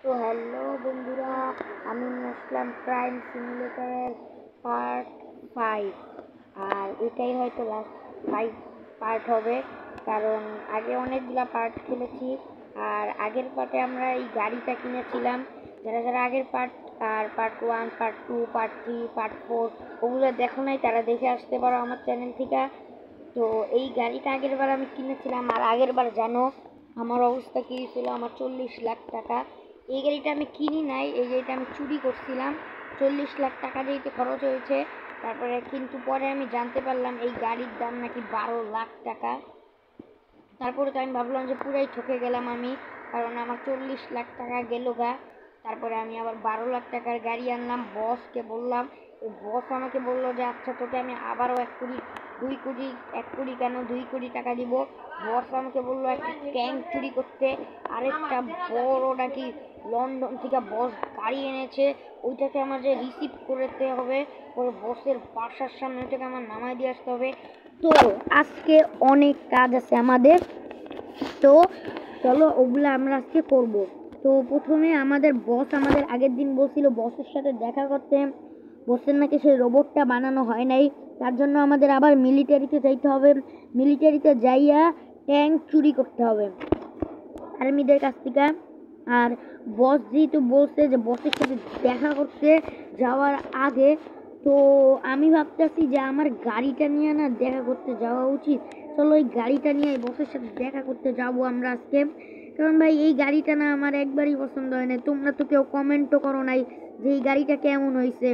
তো হ্যালো বন্ধুরা, আমি আসলাম প্রাইম সিমুলেটরের পার্ট 5। আর এটাই হয়তো লাস্ট 5 পার্ট হবে, কারণ আগে অনেকগুলা পার্ট খেলেছি। আর আগের পার্টে আমরা এই গাড়িটা কিনেছিলাম। যারা যারা আগের পার্ট আর পার্ট 1, পার্ট 2, পার্ট 3, পার্ট 4 ওগুলো দেখো নাই, তারা দেখে আসতে পারো আমার চ্যানেল থেকে। তো এই গাড়িটা আগের বার আমি কিনেছিলাম, আর আগের বার জানো আমার অবস্থা কী ছিল। আমার 40 লাখ টাকা। এই গাড়িটা আমি কিনি নাই, এই গাড়িটা আমি চুরি করছিলাম। 40 লাখ টাকা যেহেতু খরচ হয়েছে, তারপরে কিন্তু পরে আমি জানতে পারলাম এই গাড়ির দাম নাকি 12 লাখ টাকা। তারপরে তো আমি ভাবলাম যে পুরাই ঠকে গেলাম আমি, কারণ আমার 40 লাখ টাকা গেল গা। তারপরে আমি আবার 12 লাখ টাকার গাড়ি আনলাম, বসকে বললাম। বস আমাকে বললো যে আচ্ছা তোকে আমি আবারও 1 কোটি, 2 কোটি, 1 কোটি কেন 2 কোটি টাকা দিব। বস আমাকে বললো একটা ট্যাঙ্ক চুরি করতে, আরেকটা বড় নাকি লন্ডন থেকে বস গাড়ি এনেছে, ওইটাকে আমার যে রিসিভ করতে হবে, পরে বসের বাসার সামনে ওইটাকে আমার নামায় দিয়ে আসতে হবে। তো আজকে অনেক কাজ আছে আমাদের, তো চলো ওগুলো আমরা আজকে করব। তো প্রথমে আমাদের বস আমাদের আগের দিন বলছিল বসের সাথে দেখা করতে। বসের নাকি সেই রোবটটা বানানো হয় নাই, তার জন্য আমাদের আবার মিলিটারিতে যাইতে হবে। মিলিটারিতে যাইয়া ট্যাঙ্ক চুরি করতে হবে আর্মিদের কাছ থেকে। আর বস যেহেতু বলছে যে বসের সাথে দেখা করতে যাওয়ার আগে, তো আমি ভাবতেছি যে আমার গাড়িটা নিয়ে না দেখা করতে যাওয়া উচিত। চলো এই গাড়িটা নিয়ে বসের সাথে দেখা করতে যাব আমরা আজকে। কারণ ভাই এই গাড়িটা না আমার একবারই পছন্দ হয় না। তোমরা তো কেউ কমেন্টও করো নাই যে এই গাড়িটা কেমন হয়েছে।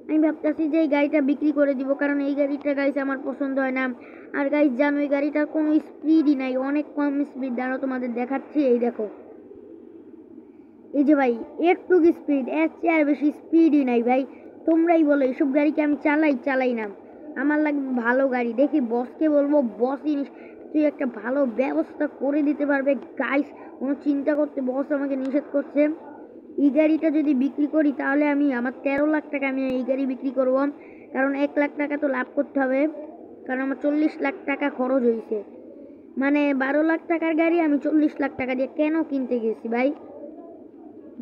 আমি ভাবতেছি যে এই গাড়িটা বিক্রি করে দিব, কারণ এই গাড়িটা গাইছে আমার পছন্দ হয় না। আর গাইস জানো এই গাড়িটার কোনো স্পিডই নাই, অনেক কম স্পিড। দাঁড়াও তোমাদের দেখাচ্ছি, এই দেখো, এই যে ভাই একটু স্পিড, এর চেয়ে আর বেশি স্পিডই নাই ভাই। তোমরাই বলো এইসব গাড়িকে আমি চালাই না। আমার লাগবে ভালো গাড়ি। দেখি বসকে বলবো, বস তুই একটা ভালো ব্যবস্থা করে দিতে পারবে গাইস। কোনো চিন্তা করতে বস আমাকে নিষেধ করছে। এই গাড়িটা যদি বিক্রি করি তাহলে আমি আমার 13 লাখ টাকা আমি এই গাড়ি বিক্রি করবো, কারণ 1 লাখ টাকা তো লাভ করতে হবে। কারণ আমার 40 লাখ টাকা খরচ হয়েছে, মানে 12 লাখ টাকার গাড়ি আমি 40 লাখ টাকা দিয়ে কেন কিনতে গেছি ভাই?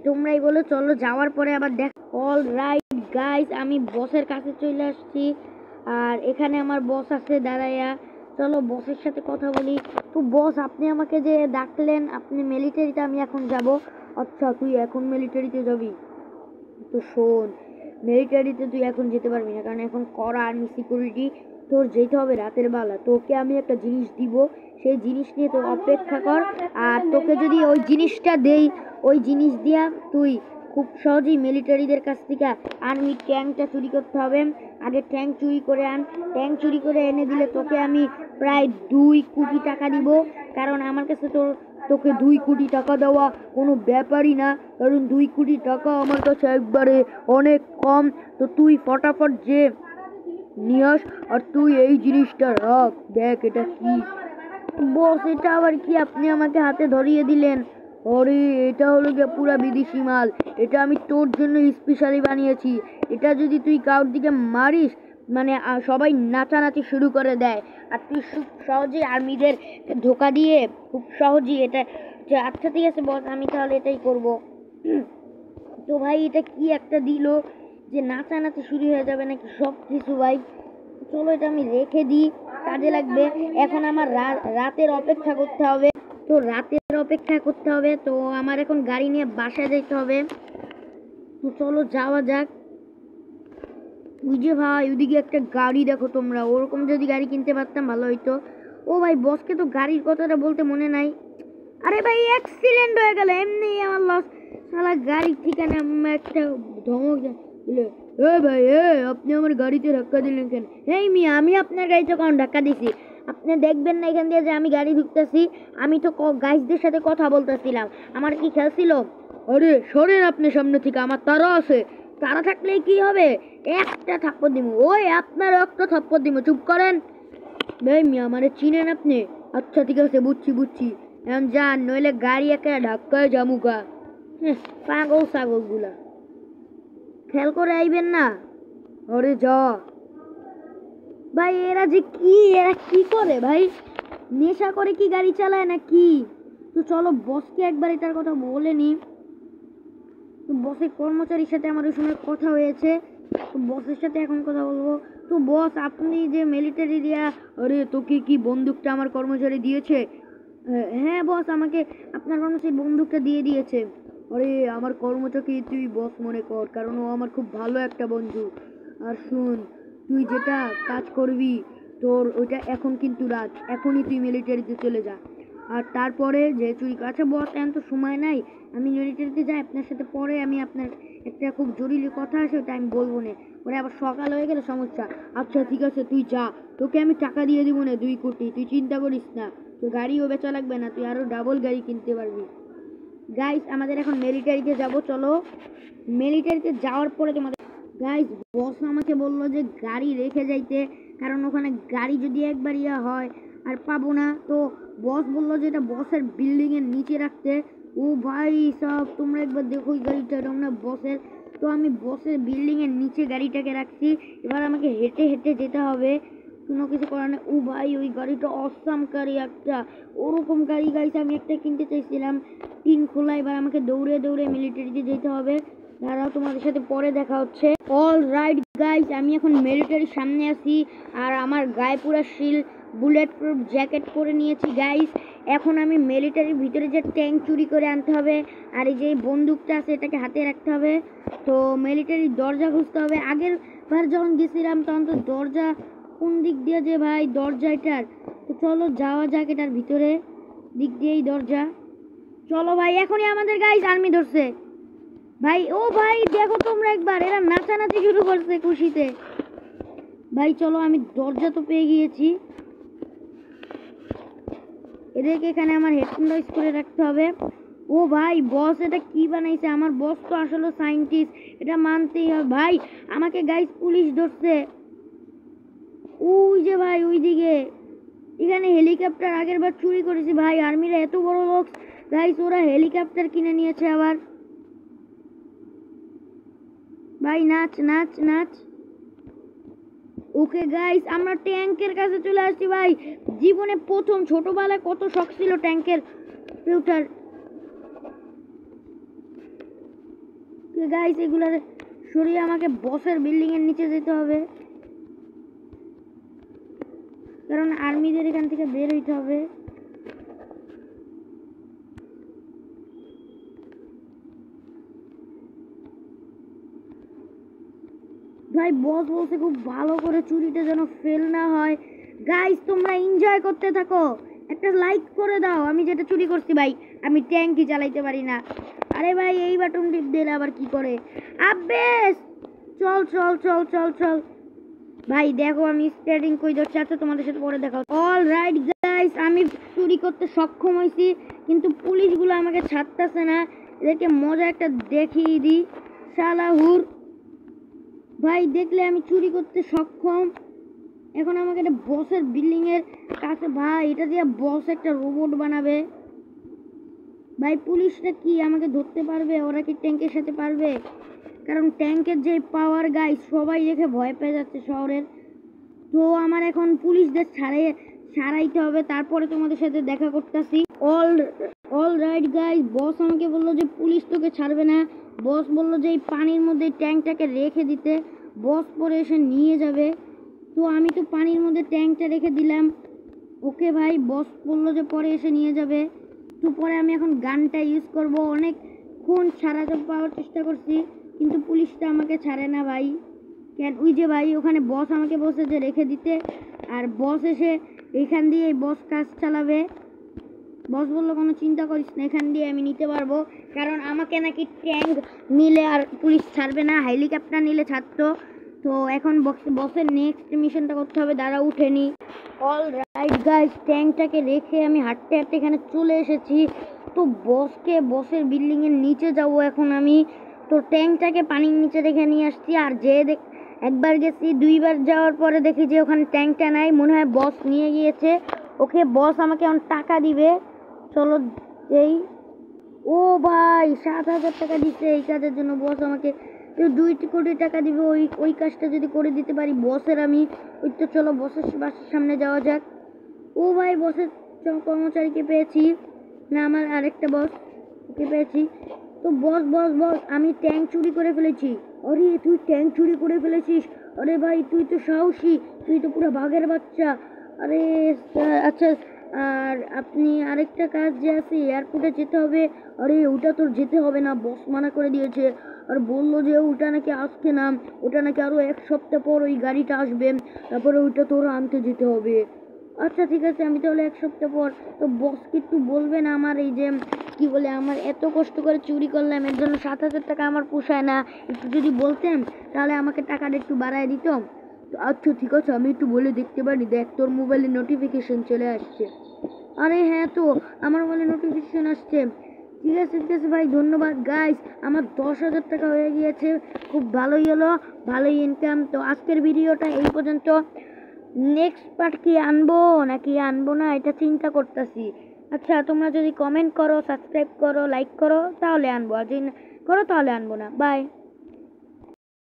তোমরাই বলো। চলো যাওয়ার পরে আবার দেখ। অল রাইট গাইস, আমি বসের কাছে চলে আসছি। আর এখানে আমার বস আছে দাঁড়াইয়া। চলো বসের সাথে কথা বলি। তো বস, আপনি আমাকে যে ডাকলেন, আপনি মিলিটারিতে আমি এখন যাব। আচ্ছা তুই এখন মিলিটারিতে যাবি? তো শোন, মিলিটারিতে তুই এখন যেতে পারবি না, কারণ এখন কড়া আর্মি সিকিউরিটি। তোর যেতে হবে রাতের বেলা। তোকে আমি একটা জিনিস দিব, সেই জিনিস নিয়ে তোর অপেক্ষা কর। আর তোকে যদি ওই জিনিসটা দেই, ওই জিনিস দিয়া তুই খুব সহজেই মিলিটারিদের কাছ থেকে আর্মি ট্যাঙ্কটা চুরি করতে হবে। আগে ট্যাঙ্ক চুরি করে আন। ট্যাঙ্ক চুরি করে এনে দিলে তোকে আমি প্রায় 2 কোটি টাকা দিব। কারণ আমার কাছে তোকে 2 কোটি টাকা দেওয়া কোনো ব্যাপারই না, কারণ 2 কোটি টাকা আমার কাছে একবারে অনেক কম। তো তুই ফটাফট যে নিয়ে আস, আর তুই এই জিনিসটা রাখ। দেখ এটা কি। বস, এটা আবার কি আপনি আমাকে হাতে ধরিয়ে দিলেন? আরে এটা হলো গিয়ে পুরা বিদেশি মাল। এটা আমি তোর জন্য স্পেশালি বানিয়েছি। এটা যদি তুই কারোর দিকে মারিস, মানে সবাই নাচানাচি শুরু করে দেয়। আর তুই খুব সহজেই আর্মিদের ধোকা দিয়ে খুব সহজেই এটা। আচ্ছা ঠিক আছে বস, আমি তাহলে এটাই করব। তো ভাই এটা কি একটা দিল যে নাচানাচি শুরু হয়ে যাবে নাকি সব কিছু ভাই। চলো এটা আমি রেখে দিই, কাজে লাগবে। এখন আমার রাতের অপেক্ষা করতে হবে। তো রাতের অপেক্ষা করতে হবে, তো আমার এখন গাড়ি নিয়ে বাসায় যেতে হবে। তো চলো যাওয়া যাক। ওই যে ভাই ওইদিকে একটা গাড়ি দেখো তোমরা, ওরকম যদি গাড়ি কিনতে পারতাম ভালো হইতো। ও ভাই, বসকে তো গাড়ির কথাটা বলতে মনে নাই। আরে ভাই অ্যাক্সিডেন্ট হয়ে গেল, এমনি আমার লস। শালা গাড়ির ঠিকানা একটা ধমক দিলে। এ ভাই আপনি আমার গাড়িতে ধাক্কা দিলেন কেন? এই মিয়া, আমি আপনার গাড়িতে কখন ধাক্কা দিছি? আপনি দেখবেন না এখান দিয়ে যে আমি গাড়ি ঢুকতেছি? আমি তো গাইজদের সাথে কথা বলতেছিলাম, আমার কি খেয়াল ছিল? আরে সরেন আপনি সামনে থেকে, আমার তারা আছে। তারা থাকলে কি হবে? একটা থাপ্পড় দিব। ওই আপনার একটা থাপ্পড় দিব, চুপ করেন। ভাই মিয়া, মানে চিনেন আপনি? আচ্ছা ঠিক আছে, বুঝছি। এখন যান, নইলে গাড়ি একটা ধাক্কায় জামুকা। পাগল ছাগল গুলা, খেয়াল করে আইবেন না। আরে যা ভাই, এরা কি করে ভাই? নেশা করে কি গাড়ি চালায় না কি? তো চলো বসকে একবার এটার কথা বলে নি। তো বসের কর্মচারীর সাথে আমার ওই সময় কথা হয়েছে, তো বসের সাথে এখন কথা বলবো। তো বস, আপনি যে মিলিটারি দিয়া, আরে তোকে কি বন্দুকটা আমার কর্মচারী দিয়েছে? হ্যাঁ বস, আমাকে আপনার কর্মচারী বন্দুকটা দিয়ে দিয়েছে। আরে আমার কর্মচারীকে তুই বস মনে কর, কারণ ও আমার খুব ভালো একটা বন্ধু। আর শুন, তুই যেটা কাজ করবি, তোর ওইটা এখন কিন্তু রাত, এখনই তুই মিলিটারিতে চলে যা। আর তারপরে যে চুরি, আচ্ছা বস এখন তো সময় নাই, আমি মিলিটারিতে যাই, আপনার সাথে পরে আমি আপনার একটা খুব জরুরি কথা আছে, ওটা আমি বলবো না, পরে আবার সকাল হয়ে গেলে সমস্যা। আচ্ছা ঠিক আছে, তুই যা, তোকে আমি টাকা দিয়ে দিব না 2 কোটি, তুই চিন্তা করিস না, তোর গাড়িও বেচা লাগবে না, তুই আরো ডাবল গাড়ি কিনতে পারবি। গাইস, আমাদের এখন মিলিটারিতে যাব, চলো। মিলিটারিতে যাওয়ার পরে তোমাদের, গাইস বস আমাকে বললো যে গাড়ি রেখে যাইতে, কারণ ওখানে গাড়ি যদি একবার ইয়া হয় আর পাবো না। তো বস বললো যে এটা বসের বিল্ডিং এর নিচে রাখতে। ও ভাই সব, তোমরা একবার দেখো ওই গাড়িটা, এটা না বসের। তো আমি বসের বিল্ডিং এর নিচে গাড়িটাকে রাখছি, এবার আমাকে হেঁটে হেঁটে যেতে হবে, কোনো কিছু করার নেই। ও ভাই, ওই গাড়িটা অসাম গাড়ি একটা, ওরকম গাড়ি গাইছে আমি একটা কিনতে চাইছিলাম, টিন খোলা। এবার আমাকে দৌড়ে দৌড়ে মিলিটারিতে যেতে হবে। দাঁড়াও, তোমাদের সাথে পরে দেখা হচ্ছে। অল রাইট গাইস, আমি এখন মিলিটারির সামনে আছি, আর আমার গায়ে পুরো শিল বুলেট প্রুফ জ্যাকেট পরে নিয়েছি গাইস। এখন আমি মিলিটারির ভিতরে যে ট্যাঙ্ক চুরি করে আনতে হবে, আর এই যে বন্দুকটা আছে এটাকে হাতে রাখতে হবে। তো মিলিটারির দরজা খুঁজতে হবে। আগের বার যখন গেছিলাম তখন তো দরজা কোন দিক দিয়ে যে ভাই, দরজা এটার, তো চলো যাওয়া যাক এটার ভিতরে, দিক দিয়েই দরজা। চলো ভাই, এখনই আমাদের গাইস আর্মি ধরছে ভাই। ও ভাই দেখো তোমরা একবার, এরা নাচানাচি শুরু করছে খুশিতে। ভাই চলো, আমি দরজা তো পেয়ে গিয়েছি, এদেরকে এখানে আমার হেডফোন ইউজ করে রাখতে হবে। ও ভাই বস এটা কি বানাইছে, আমার বস তো আসলে সায়েন্টিস্ট, এটা মানতেই হবে ভাই। আমাকে গাইস পুলিশ ধরছে, ওই যে ভাই ওইদিকে, এখানে হেলিকপ্টার আগের বার চুরি করেছি ভাই, আর্মিরা এত বড় লোক গাইস, ওরা হেলিকপ্টার কিনে নিয়েছে আবার। ভাই নাচ নাচ নাচ। ওকে গাইস, আমরা ট্যাঙ্কের কাছে চলে আসছি ভাই। জীবনে প্রথম, ছোটবেলায় কত শখ ছিল ট্যাঙ্কের ওঠার। গাইস এগুলার সরিয়ে আমাকে বসের বিল্ডিং এর নিচে যেতে হবে, কারণ আর্মিদের এখান থেকে বের হইতে হবে। ভাই বস বলছে খুব ভালো করে চুরিটা যেন ফেল না হয়। গাইস তোমরা এনজয় করতে থাকো, একটা লাইক করে দাও। আমি যেটা চুরি করছি ভাই, আমি ট্যাঙ্কই চালাইতে পারি না। আরে ভাই এই বাটন টিপ দিলে আবার কি করে, আবেশ। চল চল চল চল চল ভাই, দেখো আমি স্টার্টিং কই ধরছি। আচ্ছা তোমাদের সাথে পরে দেখা হচ্ছে। অল রাইট গাইস, আমি চুরি করতে সক্ষম হয়েছি, কিন্তু পুলিশগুলো আমাকে ছাড়তেছে না। এদেরকে মজা একটা দেখিয়ে দিই, শালাহুর। ভাই দেখলে আমি চুরি করতে সক্ষম। এখন আমাকে একটা বসের বিল্ডিং এর কাছে, ভাই এটা দিয়ে বস একটা রোবট বানাবে। ভাই পুলিশরা কি আমাকে ধরতে পারবে? ওরা কি ট্যাঙ্কের সাথে পারবে? কারণ ট্যাঙ্কের যে পাওয়ার গাই, সবাই দেখে ভয় পেয়ে যাচ্ছে শহরের। তো আমার এখন পুলিশদের ছাড়াইতে হবে, তারপরে তোমাদের সাথে দেখা করতেছি। অল অল রাইট গাইস, বস আমাকে বললো যে পুলিশ তোকে ছাড়বে না। বস বললো যে এই পানির মধ্যে ট্যাঙ্কটাকে রেখে দিতে, বস পরে এসে নিয়ে যাবে। তো আমি তো পানির মধ্যে ট্যাঙ্কটা রেখে দিলাম। ওকে ভাই, বস বললো যে পরে এসে নিয়ে যাবে। তো পরে আমি এখন গানটা ইউজ করব, অনেকক্ষণ ছাড়াতে পাওয়ার চেষ্টা করছি, কিন্তু পুলিশটা আমাকে ছাড়ে না ভাই। কেন, ওই যে ভাই ওখানে বস আমাকে বসে যে রেখে দিতে, আর বস এসে এখান দিয়ে বস কাজ চালাবে। বস বললো কোনো চিন্তা করিস না, এখান দিয়ে আমি নিতে পারবো, কারণ আমাকে নাকি ট্যাঙ্ক নিলে আর পুলিশ ছাড়বে না, হেলিকপ্টার নিলে ছাড়তো। তো এখন বসের নেক্সট মিশনটা করতে হবে, দাঁড়া উঠেনি। অল রাইট গাইস, ট্যাঙ্কটাকে রেখে আমি হাঁটতে হাঁটতে এখানে চলে এসেছি। তো বসের বিল্ডিং এর নিচে যাব এখন আমি। তো ট্যাঙ্কটাকে পানির নিচে রেখে নিয়ে আসছি, আর যে একবার গেছি, 2বার যাওয়ার পরে দেখি যে ওখানে ট্যাঙ্কটা নাই, মনে হয় বস নিয়ে গিয়েছে। ওকে, বস আমাকে এখন টাকা দিবে, চলো এই। ও ভাই 7,000 টাকা দিচ্ছে এই কাজের জন্য বস আমাকে, 2 কোটি টাকা দিবে ওই কাজটা যদি করে দিতে পারি বসের আমি। ওই তো চলো বসের বাসার সামনে যাওয়া যাক। ও ভাই বসের কর্মচারীকে পেয়েছি, না আমার আরেকটা বস, ওকে পেয়েছি। তো বস বস বস, আমি ট্যাঙ্ক চুরি করে ফেলেছি। আরে তুই ট্যাঙ্ক চুরি করে ফেলেছিস? আরে ভাই তুই তো সাহসী, তুই তো পুরো বাঘের বাচ্চা। আরে আচ্ছা, আর আপনি আরেকটা কাজ যে আছে, এয়ারপোর্টে যেতে হবে। আরে ওটা তোর যেতে হবে না, বস মানা করে দিয়েছে। আর বললো যে ওটা নাকি আজকে না, ওটা নাকি আরো 1 সপ্তাহ পর ওই গাড়িটা আসবে, তারপরে ওইটা তোর আনতে যেতে হবে। আচ্ছা ঠিক আছে, আমি তাহলে 1 সপ্তাহ পর। তো বসকে একটু বলবেন আমার এই যে কি বলে, আমার এত কষ্ট করে চুরি করলাম, এর জন্য 7,000 টাকা আমার পোষায় না। একটু যদি বলতেন তাহলে আমাকে টাকাটা একটু বাড়ায় দিত। তো আচ্ছা ঠিক আছে, আমি একটু বলে দেখতে পারি। দেখ তোর মোবাইলে নোটিফিকেশন চলে আসছে। আরে হ্যাঁ, তো আমার মোবাইলে নোটিফিকেশন আসছে। ঠিক আছে ঠিক আছে ভাই, ধন্যবাদ। গাইস, আমার 10,000 টাকা হয়ে গিয়েছে, খুব ভালোই হলো, ভালোই ইনকাম। তো আজকের ভিডিওটা এই পর্যন্ত। নেক্সট পার্ট কি আনবো নাকি আনবো না এটা চিন্তা করতেছি। আচ্ছা তোমরা যদি কমেন্ট করো, সাবস্ক্রাইব করো, লাইক করো তাহলে আনবো, আর যদি না করো তাহলে আনবো না। বাই।